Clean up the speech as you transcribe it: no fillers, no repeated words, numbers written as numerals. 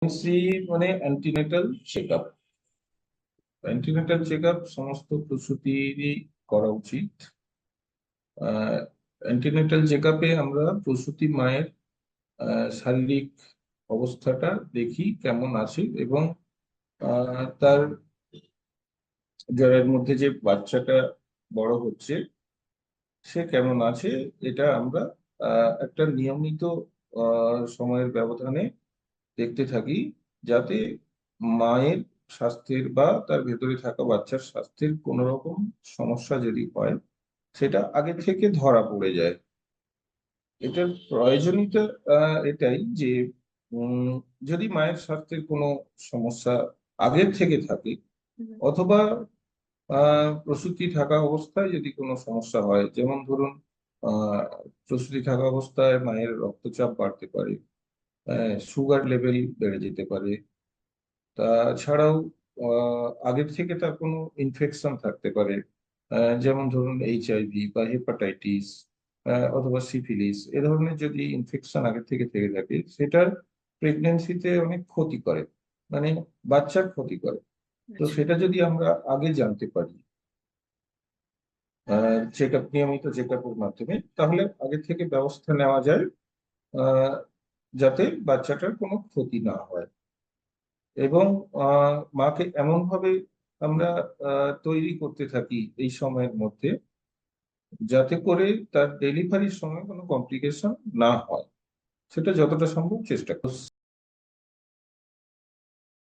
Pregnancy মানে antenatal check up. Antenatal check up সমস্ত প্রসূতিরই করা উচিত। অ্যান্টিনেটাল চেক আপে আমরা প্রসূতি মায়ের শারীরিক অবস্থাটা দেখি কেমন আছে, এবং তার যার মধ্যে যে বাচ্চাটা বড় হচ্ছে সে কেমন আছে, এটা আমরা একটা নিয়মিত সময়ের ব্যবধানে দেখতে থাকি, যাতে মায়ের স্বাস্থ্যের বা তার ভেতরে থাকা বাচ্চার স্বাস্থ্যের কোনো রকম সমস্যা যদি হয় সেটা আগে থেকে ধরা পড়ে যায়। এটার প্রয়োজনীয়তা এটাই যে উম, যদি মায়ের স্বাস্থ্যের কোনো সমস্যা আগের থেকে থাকে, অথবা প্রসূতি থাকা অবস্থায় যদি কোনো সমস্যা হয়, যেমন ধরুন আহ প্রসূতি থাকা অবস্থায় মায়ের রক্তচাপ বাড়তে পারে, সুগার লেভেল বেড়ে যেতে পারে, তাছাড়াও আগের থেকে তার কোনো ইনফেকশন থাকতে পারে, যেমন ধরুন HIV বা হেপাটাইটিস অথবা সিফিলিস, এ ধরনের যদি ইনফেকশন আগের থেকে থেকে থাকে, সেটা প্রেগনেন্সিতে অনেক ক্ষতি করে, মানে বাচ্চার ক্ষতি করে। তো সেটা যদি আমরা আগে জানতে পারি নিয়মিত চেক আপের মাধ্যমে, তাহলে আগে থেকে ব্যবস্থা নেওয়া যায় আহ, যাতে বাচ্চাটার কোনো ক্ষতি না হয়। এবং মাকে এমন ভাবে আমরা তৈরি করতে থাকি এই সময়ের মধ্যে, যাতে করে তার ডেলিভারির সময় কোনো কমপ্লিকেশন না হয়, সেটা যতটা সম্ভব চেষ্টা করি।